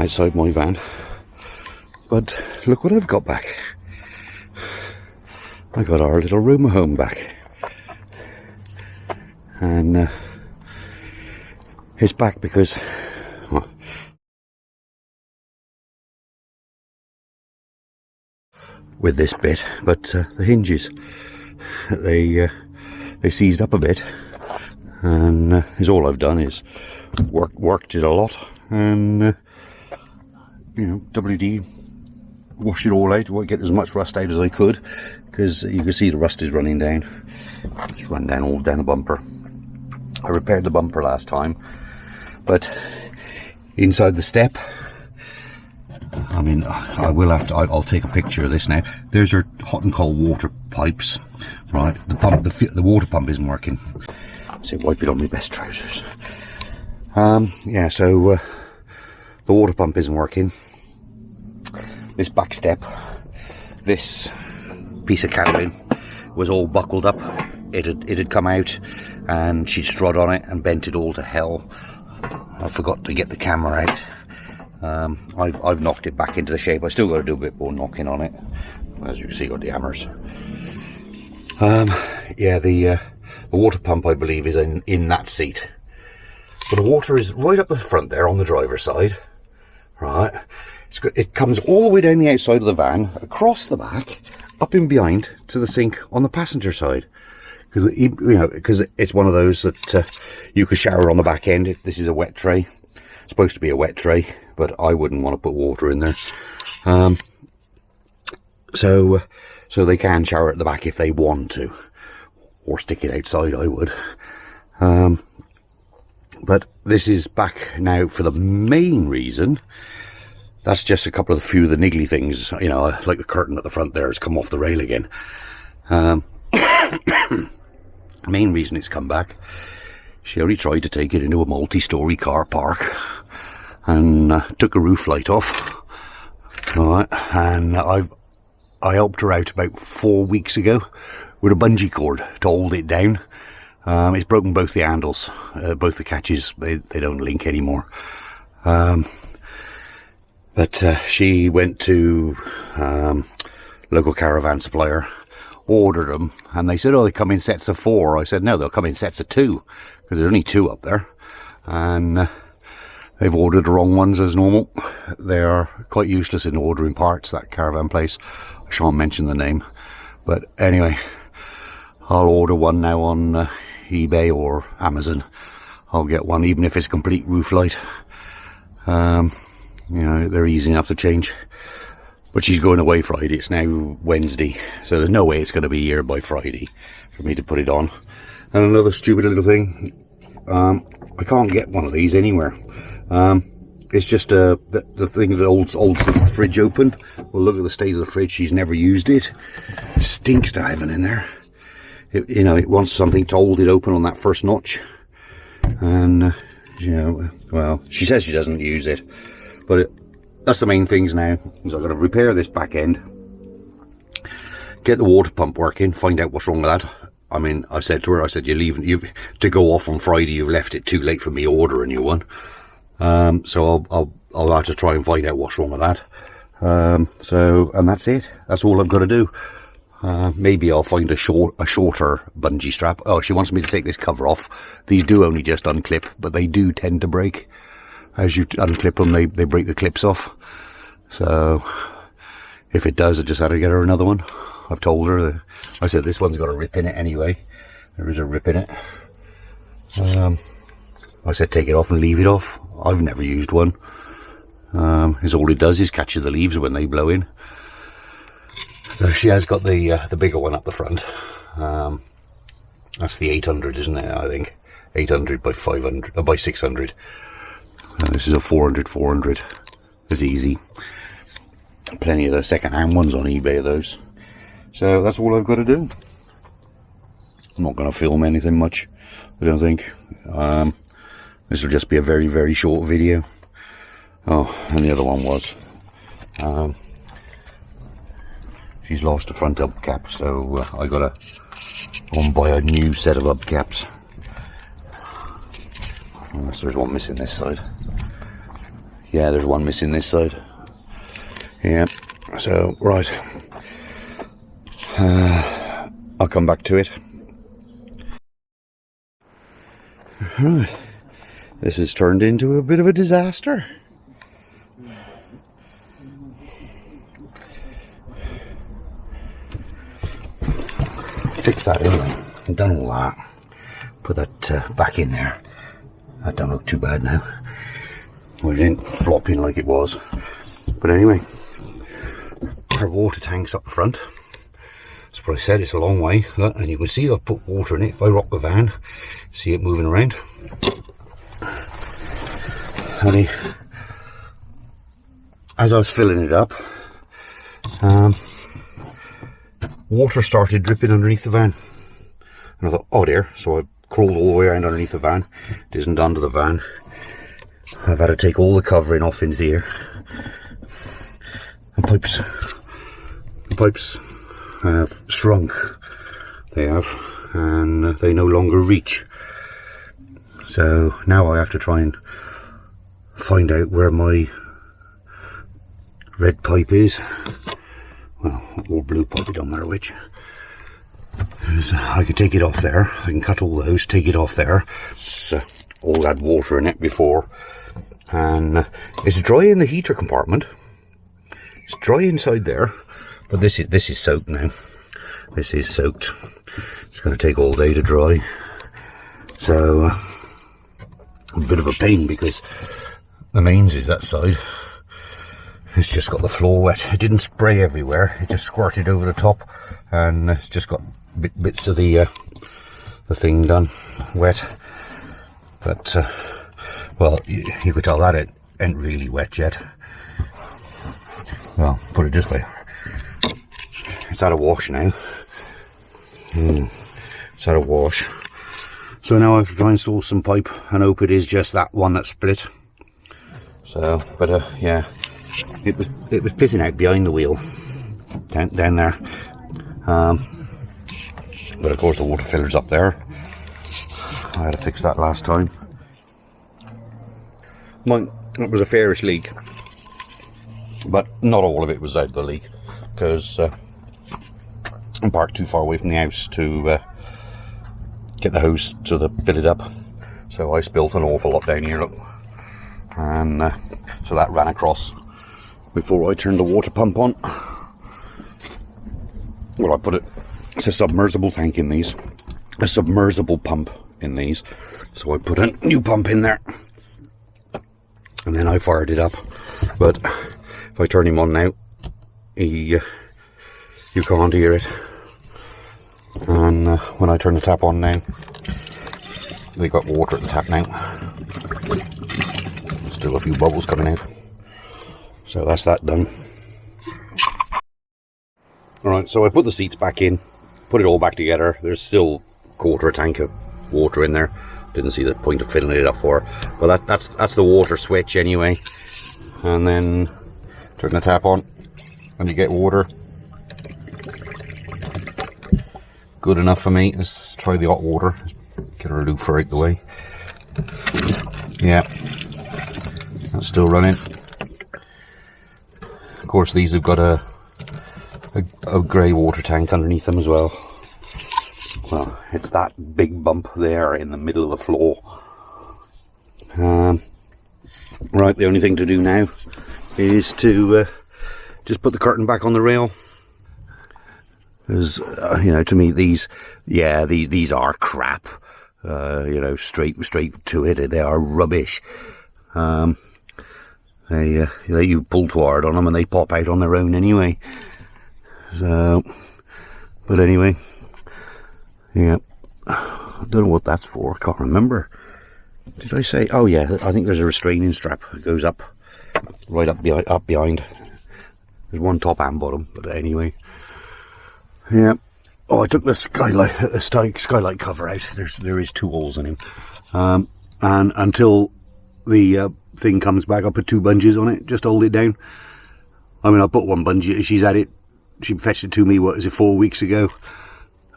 outside my van. But look what I've got back. I got our little Roma home back. And it's back because well, with this bit, but the hinges they seized up a bit, and is all I've done is worked it a lot, and you know, WD washed it all out, get as much rust out as I could, because you can see the rust is running down. It's run down all down the bumper. I repaired the bumper last time, but inside the step, I mean, I will have to, I'll take a picture of this now. There's your hot and cold water pipes, right? The pump, the water pump isn't working. So wipe it on my best trousers. Yeah, so the water pump isn't working. This back step, this piece of cabin was all buckled up. It had come out, and she strode on it and bent it all to hell. I forgot to get the camera out. I've knocked it back into the shape. I still got to do a bit more knocking on it. As you can see, got the hammers. Yeah, the water pump, I believe, is in that seat. But the water is right up the front there on the driver's side. Right, it comes all the way down the outside of the van, across the back, up in behind to the sink on the passenger side. Because you know, because it's one of those that you could shower on the back end. This is a wet tray. It's supposed to be a wet tray, but I wouldn't want to put water in there. So they can shower at the back if they want to, or stick it outside. I would. But this is back now for the main reason. That's just a couple of the few of the niggly things, you know, like the curtain at the front there has come off the rail again. Main reason it's come back, Sherry tried to take it into a multi-storey car park and took a roof light off. Alright, and I helped her out about 4 weeks ago with a bungee cord to hold it down. It's broken both the handles, both the catches, they don't link anymore. But she went to local caravan supplier, ordered them, and they said, oh, they come in sets of 4. I said, no, they'll come in sets of 2, because there's only 2 up there. And they've ordered the wrong ones as normal. They are quite useless in ordering parts, that caravan place. I shan't mention the name. But anyway, I'll order one now on eBay or Amazon. I'll get one, even if it's a complete roof light. You know, they're easy enough to change. But she's going away Friday. It's now Wednesday, so there's no way it's going to be here by Friday for me to put it on. And another stupid little thing, I can't get one of these anywhere. It's just the thing that holds the fridge open. Well, look at the state of the fridge. She's never used it. It stinks to have it in there. You know, it wants something to hold it open on that first notch. And you know, well, she says she doesn't use it, but that's the main things now. Is I've got to repair this back end, get the water pump working, find out what's wrong with that. I mean, I said to her, I said, you to go off on Friday, you've left it too late for me to order a new one. So I'll have to try and find out what's wrong with that. And that's it. That's all I've got to do. Maybe I'll find a shorter bungee strap. Oh, she wants me to take this cover off. These do only just unclip, but they do tend to break. As you unclip them, they break the clips off. So if it does, I just had to get her another one. I've told her that, I said this one's got a rip in it anyway. There is a rip in it. I said take it off and leave it off. I've never used one. Is all it does is catches the leaves when they blow in. So she has got the bigger one up the front. That's the 800, isn't it? I think 800 by 500 by 600. And this is a 400. It's easy. Plenty of those second-hand ones on eBay, those. So that's all I've got to do. I'm not going to film anything much, I don't think. This will just be a very, very short video. Oh, and the other one was, she's lost a front hubcap, so I gotta go and buy a new set of hubcaps. Unless there's one missing this side. Yeah, there's one missing this side. Yeah, so, right. I'll come back to it. Right. This has turned into a bit of a disaster. Fix that anyway. I've done all that. Put that back in there. That don't look too bad now. Well, it ain't flopping like it was. But anyway, our water tank's up front. That's what I said, it's a long way. Look, and you can see I've put water in it. If I rock the van, see it moving around. Honey, as I was filling it up, water started dripping underneath the van. And I thought, oh dear. So I crawled all the way around underneath the van. It isn't under the van. I've had to take all the covering off into here. The pipes have shrunk. They have. And they no longer reach. So now I have to try and find out where my red pipe is. Well, or blue pipe, it don't matter which. I could take it off there. I can cut all those, take it off there. It's all had water in it before. And it's dry in the heater compartment. It's dry inside there. But this is soaked now. This is soaked. It's going to take all day to dry. So, a bit of a pain because the mains is that side. It's just got the floor wet. It didn't spray everywhere. It just squirted over the top, and it's just got bits of the thing done wet. But well, you could tell that it ain't really wet yet. Well, put it this way: it's out of wash now. It's out of wash. So now I have to try and install some pipe and hope it is just that one that split. So, but yeah. It was pissing out behind the wheel, down there. But of course the water filter's up there. I had to fix that last time. It was a fairish leak, but not all of it was out of the leak because I'm parked too far away from the house to get the hose to fill it up. So I spilt an awful lot down here, look, and so that ran across before I turned the water pump on. Well, I put it, it's a submersible tank in these, a submersible pump in these, so I put a new pump in there and then I fired it up. But if I turn him on now, you can't hear it. And when I turn the tap on now, we got water at the tap now. Still a few bubbles coming out. So that's that done. Alright, so I put the seats back in, put it all back together. There's still a quarter tank of water in there. Didn't see the point of filling it up for. But that's the water switch anyway. And then turn the tap on and you get water. Good enough for me. Let's try the hot water. Get our loofah out the way. Yeah, that's still running. Of course, these have got a grey water tank underneath them as well. Well, it's that big bump there in the middle of the floor. Right, the only thing to do now is to just put the curtain back on the rail. Because, you know, to me these are crap. You know, straight to it. They are rubbish. You pull too hard on them and they pop out on their own anyway. So, but anyway, yeah, I don't know what that's for. I can't remember. Did I say? Oh yeah, I think there's a restraining strap that goes up, right up behind. There's one top and bottom, but anyway, yeah. Oh, I took the skylight cover out. There is two holes in him, and until the thing comes back, I put two bungees on it, just hold it down. I mean, I put one bungee. She fetched it to me, what is it, 4 weeks ago,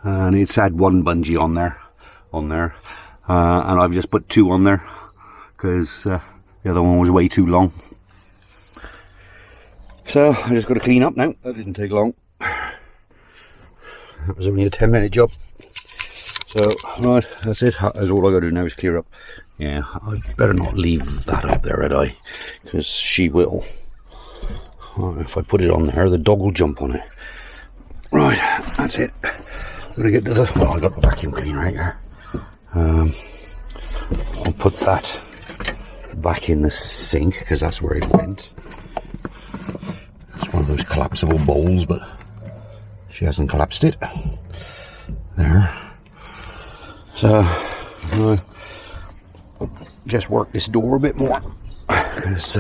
and it's had one bungee on there, and I've just put two on there because the other one was way too long. So I just got to clean up now. That didn't take long. That was only a 10-minute job. So right, that's it. That's all I got to do now is clear up. Yeah, I better not leave that up there, had I? Because she will. If I put it on there, the dog will jump on it. Right, that's it. Gotta get to the. Well, I got the vacuum cleaner right here. I'll put that back in the sink because that's where it went. It's one of those collapsible bowls, but she hasn't collapsed it. There. So just work this door a bit more because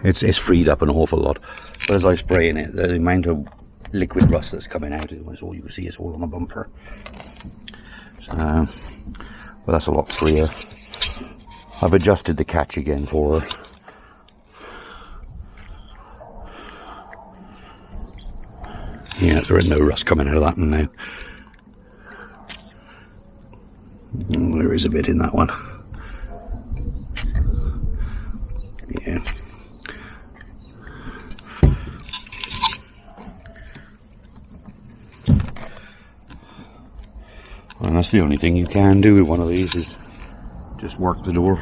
it's freed up an awful lot. But as I spray in it, the amount of liquid rust that's coming out is all you can see. It's all on the bumper. So, but that's a lot freer. I've adjusted the catch again for her. Yeah, there is no rust coming out of that one now. There is a bit in that one. Yeah. And that's the only thing you can do with one of these is just work the door.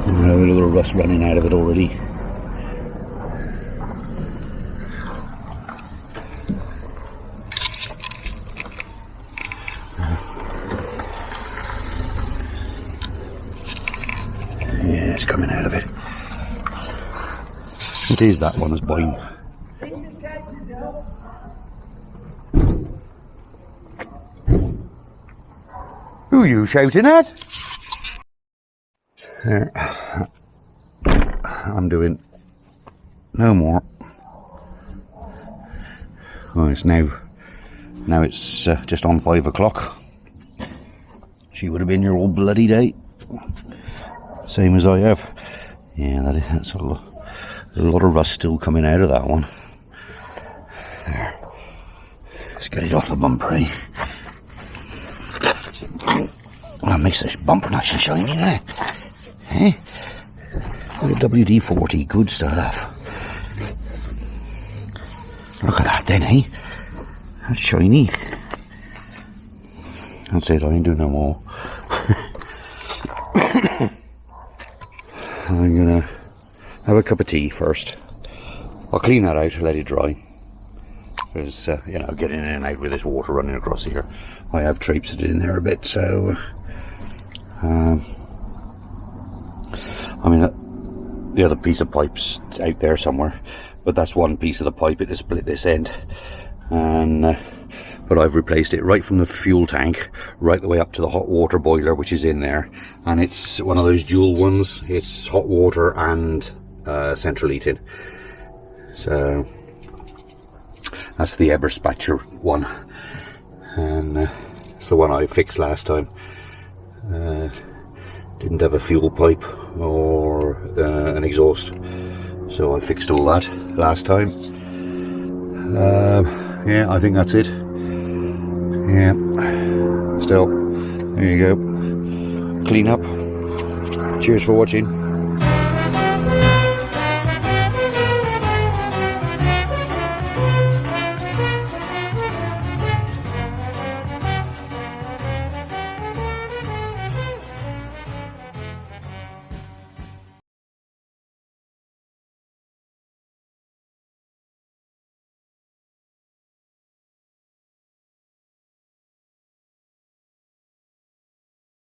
There's a little rust running out of it already. Yeah, it's coming out of it. It is that one that's biting. Who are you shouting at? There. I'm doing no more. Oh, it's now it's just on 5 o'clock. She would have been here all bloody day. Same as I have. Yeah, that's a lot of rust still coming out of that one. There. Let's get it off the bumper, eh? Well, that makes this bumper nice and shiny now. Eh? Look at WD-40, good stuff. Look at that then, eh? That's shiny. That's it, I ain't doing no more. I'm gonna have a cup of tea first. I'll clean that out, let it dry. Because, you know, getting in and out with this water running across here, I have traipsed it in there a bit, so... I mean, the other piece of pipe's out there somewhere, but that's one piece of the pipe. It has split this end, and but I've replaced it right from the fuel tank right the way up to the hot water boiler, which is in there, and it's one of those dual ones. It's hot water and central heating. So that's the Eberspatcher one, and it's the one I fixed last time. Didn't have a fuel pipe or an exhaust, so I fixed all that last time. Yeah, I think that's it. Yeah, still, there you go. Clean up. Cheers for watching.